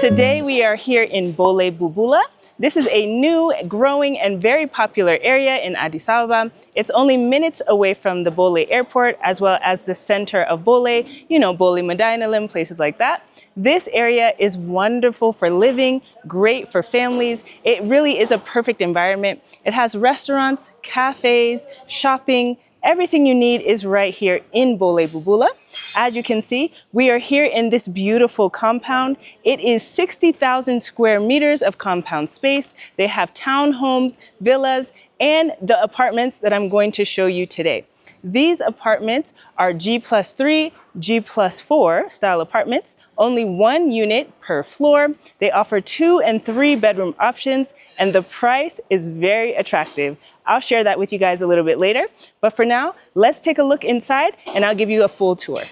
Today we are here in Bole Bulbula. This is a new, growing, and very popular area in Addis Ababa. It's only minutes away from the Bole airport, as well as the center of Bole, Bole Medinalim, places like that. This area is wonderful for living, great for families. It really is a perfect environment. It has restaurants, cafes, shopping. Everything you need is right here in Bole Bulbula. As you can see, we are here in this beautiful compound. It is 60,000 square meters of compound space. They have townhomes, villas, and the apartments that I'm going to show you today. These apartments are G+3, G+4 style apartments, only one unit per floor. They offer 2 and 3 bedroom options, and the price is very attractive. I'll share that with you guys a little bit later. But for now, let's take a look inside and I'll give you a full tour.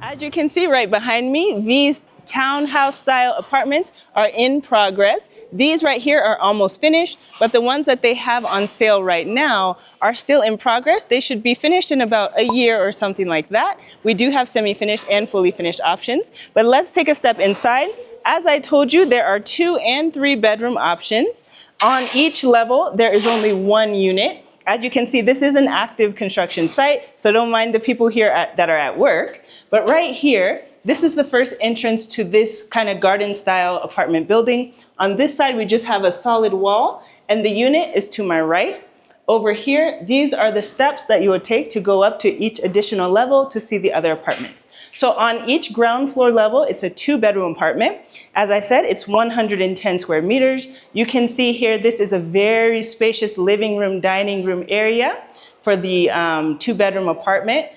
As you can see right behind me, these townhouse style apartments are in progress. These right here are almost finished, but the ones that they have on sale right now are still in progress. They should be finished in about a year or something like that. We do have semi-finished and fully finished options, but let's take a step inside. As I told you, there are 2 and 3 bedroom options. On each level, there is only one unit. As you can see, this is an active construction site, so don't mind the people here that are at work. But right here, this is the first entrance to this kind of garden style apartment building. On this side, we just have a solid wall, and the unit is to my right. Over here, these are the steps that you would take to go up to each additional level to see the other apartments. So on each ground floor level, it's a 2-bedroom apartment. As I said, it's 110 square meters. You can see here, this is a very spacious living room, dining room area for the 2-bedroom apartment.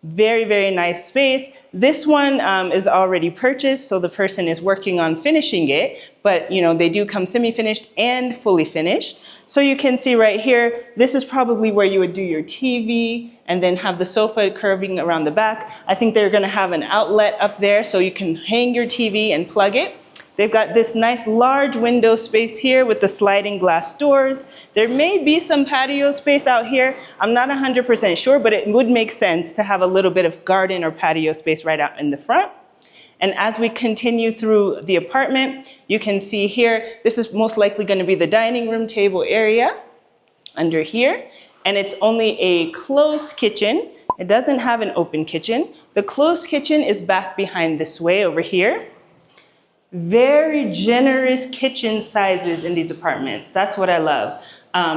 Very, very nice space. This one is already purchased, so the person is working on finishing it, but they do come semi-finished and fully finished. So you can see right here, this is probably where you would do your TV and then have the sofa curving around the back. I think they're gonna have an outlet up there so you can hang your TV and plug it. They've got this nice large window space here with the sliding glass doors. There may be some patio space out here. I'm not 100% sure, but it would make sense to have a little bit of garden or patio space right out in the front. And as we continue through the apartment, you can see here, this is most likely going to be the dining room table area under here. And it's only a closed kitchen. It doesn't have an open kitchen. The closed kitchen is back behind this way over here. Very generous kitchen sizes in these apartments. That's what I love.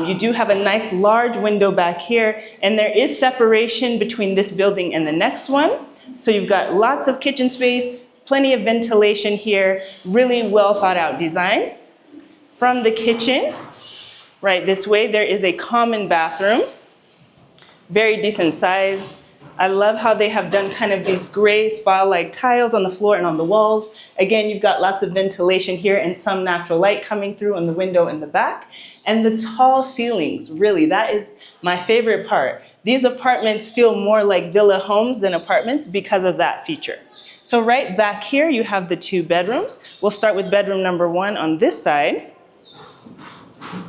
You do have a nice large window back here, and there is separation between this building and the next one. So you've got lots of kitchen space, plenty of ventilation here, really well thought out design. From the kitchen, right this way, there is a common bathroom, very decent size. I love how they have done kind of these gray spa-like tiles on the floor and on the walls. Again, you've got lots of ventilation here and some natural light coming through on the window in the back. And the tall ceilings, really, that is my favorite part. These apartments feel more like villa homes than apartments because of that feature. So right back here, you have the 2 bedrooms. We'll start with bedroom number 1 on this side.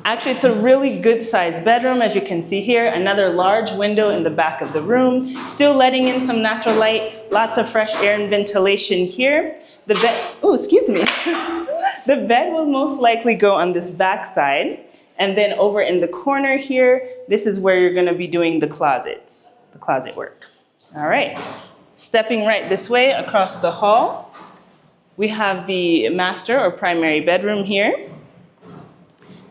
Actually, it's a really good sized bedroom, as you can see here. Another large window in the back of the room, still letting in some natural light, lots of fresh air and ventilation here. The bed, oh, excuse me. The bed will most likely go on this back side. And then over in the corner here, this is where you're gonna be doing the closets, the closet work. All right, stepping right this way across the hall, we have the master or primary bedroom here.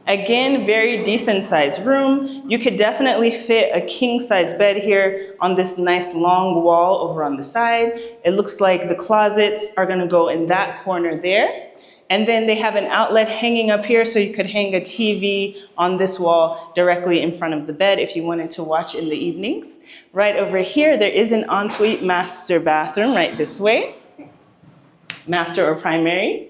Again, very decent sized room. You could definitely fit a king size bed here on this nice long wall over on the side. It looks like the closets are gonna go in that corner there. And then they have an outlet hanging up here, so you could hang a TV on this wall directly in front of the bed if you wanted to watch in the evenings. Right over here, there is an ensuite master bathroom right this way. Master or primary.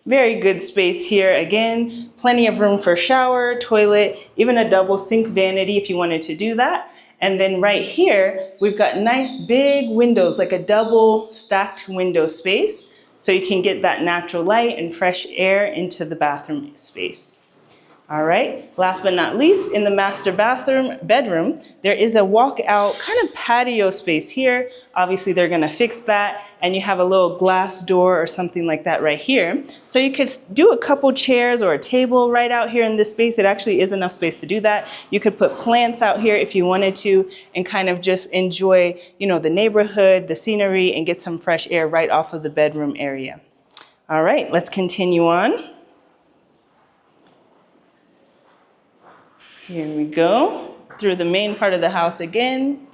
Very good space here. Again, plenty of room for shower, toilet, even a double sink vanity if you wanted to do that. And then right here, we've got nice big windows, like a double stacked window space, so you can get that natural light and fresh air into the bathroom space. All right, last but not least, in the master bedroom, there is a walkout kind of patio space here. Obviously, they're gonna fix that, and you have a little glass door or something like that right here. So you could do a couple chairs or a table right out here in this space. It actually is enough space to do that. You could put plants out here if you wanted to, and kind of just enjoy, you know, the neighborhood, the scenery, and get some fresh air right off of the bedroom area. All right, let's continue on. Here we go, through the main part of the house again.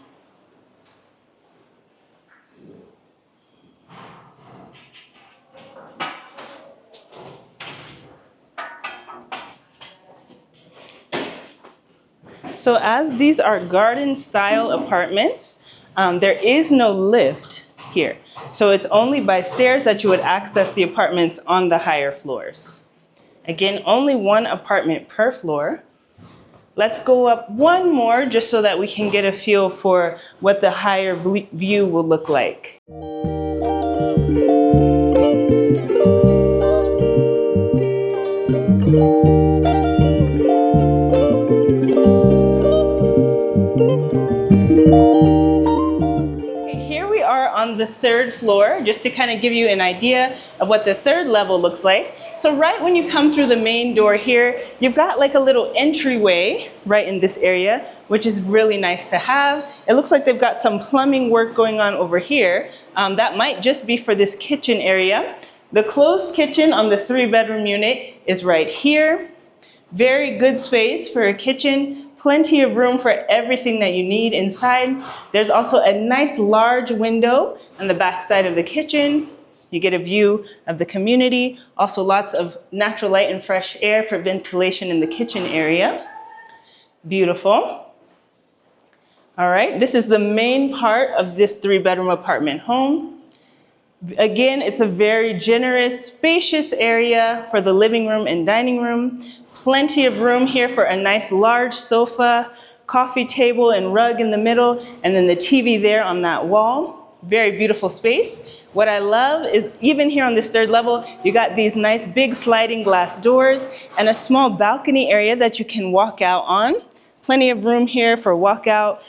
So as these are garden style apartments, there is no lift here. So it's only by stairs that you would access the apartments on the higher floors. Again, only one apartment per floor. Let's go up one more just so that we can get a feel for what the higher view will look like. On the third floor, just to kind of give you an idea of what the third level looks like. So right when you come through the main door here, you've got like a little entryway right in this area, which is really nice to have. It looks like they've got some plumbing work going on over here. That might just be for this kitchen area. The closed kitchen on the 3-bedroom unit is right here. Very good space for a kitchen. Plenty of room for everything that you need inside. There's also a nice large window on the back side of the kitchen. You get a view of the community. Also lots of natural light and fresh air for ventilation in the kitchen area. Beautiful. All right, this is the main part of this 3-bedroom apartment home. Again, it's a very generous, spacious area for the living room and dining room. Plenty of room here for a nice large sofa, coffee table and rug in the middle, and then the TV there on that wall. Very beautiful space. What I love is even here on this 3rd level, you got these nice big sliding glass doors and a small balcony area that you can walk out on. Plenty of room here for walkout,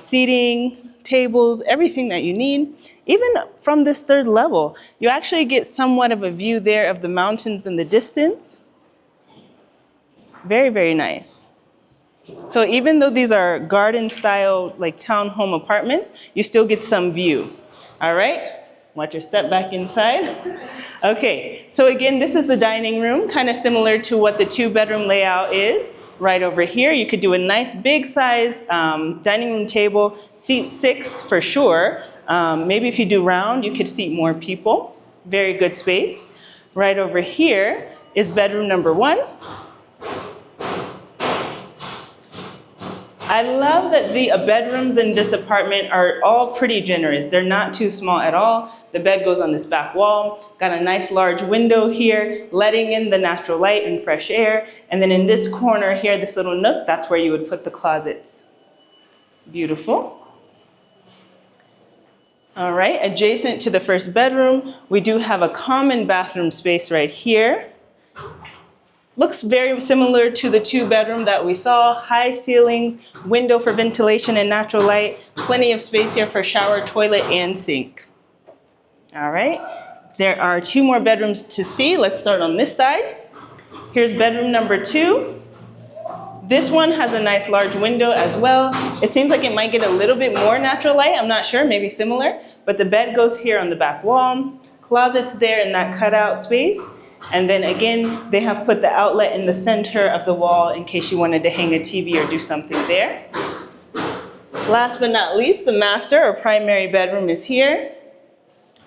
seating, tables, everything that you need. Even from this 3rd level, you actually get somewhat of a view there of the mountains in the distance. Very, very nice. So even though these are garden style, like townhome apartments, you still get some view. All right, watch your step back inside. Okay, so again, this is the dining room, kind of similar to what the 2-bedroom layout is. Right over here, you could do a nice big size dining room table, seat 6 for sure. Maybe if you do round, you could seat more people. Very good space. Right over here is bedroom number 1. I love that the bedrooms in this apartment are all pretty generous. They're not too small at all. The bed goes on this back wall. Got a nice large window here, letting in the natural light and fresh air. And then in this corner here, this little nook, that's where you would put the closets. Beautiful. All right, adjacent to the 1st bedroom, we do have a common bathroom space right here. Looks very similar to the 2-bedroom that we saw. High ceilings, window for ventilation and natural light. Plenty of space here for shower, toilet, and sink. All right, there are 2 more bedrooms to see. Let's start on this side. Here's bedroom number 2. This one has a nice large window as well. It seems like it might get a little bit more natural light. I'm not sure, maybe similar. But the bed goes here on the back wall. Closets there in that cutout space. And then again, they have put the outlet in the center of the wall in case you wanted to hang a TV or do something there. Last but not least, the master or primary bedroom is here.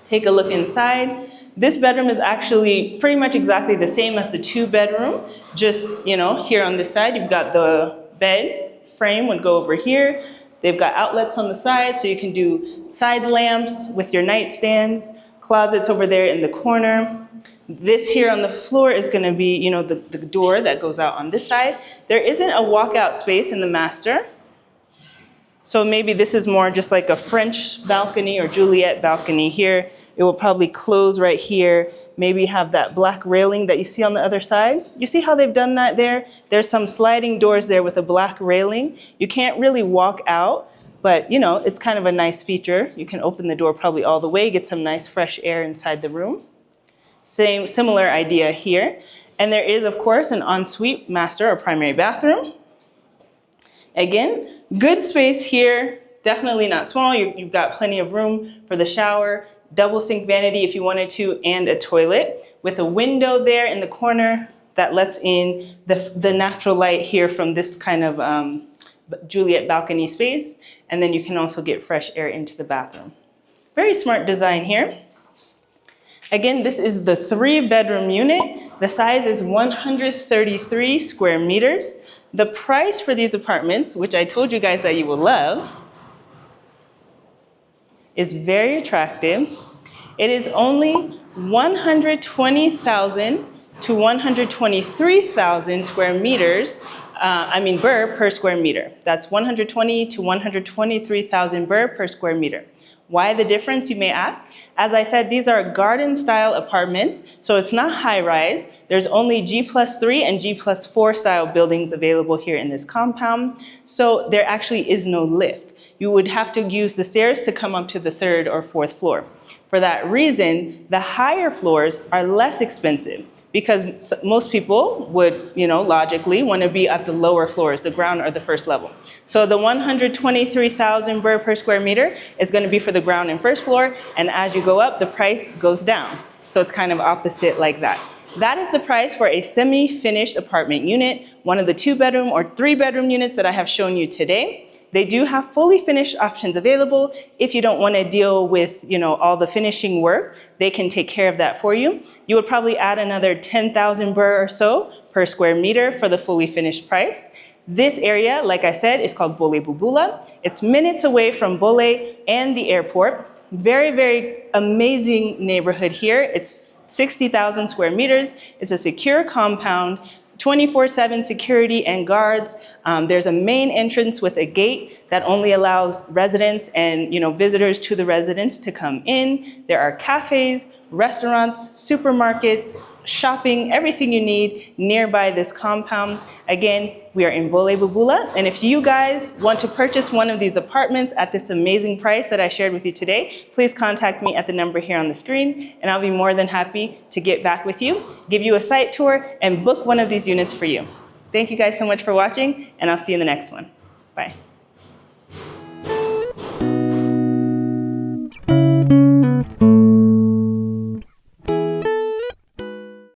Take a look inside. This bedroom is actually pretty much exactly the same as the 2-bedroom. Just, you know, here on this side, you've got the bed frame would go over here. They've got outlets on the side, so you can do side lamps with your nightstands. Closets over there in the corner. This here on the floor is going to be, you know, the door that goes out on this side. There isn't a walkout space in the master. So maybe this is more just like a French balcony or Juliet balcony here. It will probably close right here. Maybe have that black railing that you see on the other side. You see how they've done that there? There's some sliding doors there with a black railing. You can't really walk out, but you know, it's kind of a nice feature. You can open the door probably all the way, get some nice fresh air inside the room. Similar idea here. And there is, of course, an ensuite master or primary bathroom. Again, good space here, definitely not small. You've got plenty of room for the shower, double sink vanity if you wanted to, and a toilet with a window there in the corner that lets in the natural light here from this kind of Juliet balcony space. And then you can also get fresh air into the bathroom. Very smart design here. Again, this is the 3-bedroom unit. The size is 133 square meters. The price for these apartments, which I told you guys that you will love, is very attractive. It is only 120,000 to 123,000 square meters. Birr per square meter. That's 120 to 123,000 birr per square meter. Why the difference, you may ask? As I said, these are garden-style apartments, so it's not high-rise. There's only G+3 and G+4 style buildings available here in this compound, so there actually is no lift. You would have to use the stairs to come up to the 3rd or 4th floor. For that reason, the higher floors are less expensive, because most people would, you know, logically want to be at the lower floors, the ground or the first level. So the 123,000 birr per square meter is going to be for the ground and first floor, and as you go up, the price goes down. So it's kind of opposite like that. That is the price for a semi-finished apartment unit, one of the 2-bedroom or 3-bedroom units that I have shown you today. They do have fully finished options available. If you don't want to deal with, you know, all the finishing work, they can take care of that for you. You would probably add another 10,000 birr or so per square meter for the fully finished price. This area, like I said, is called Bole Bulbula. It's minutes away from Bole and the airport. Very, very amazing neighborhood here. It's 60,000 square meters. It's a secure compound. 24/7 security and guards. There's a main entrance with a gate that only allows residents and visitors to the residence to come in. There are cafes, restaurants, supermarkets, shopping, everything you need nearby this compound. Again, we are in Bole Bulbula, and if you guys want to purchase one of these apartments at this amazing price that I shared with you today, please contact me at the number here on the screen, and I'll be more than happy to get back with you, give you a site tour, and book one of these units for you. Thank you guys so much for watching, and I'll see you in the next one. Bye.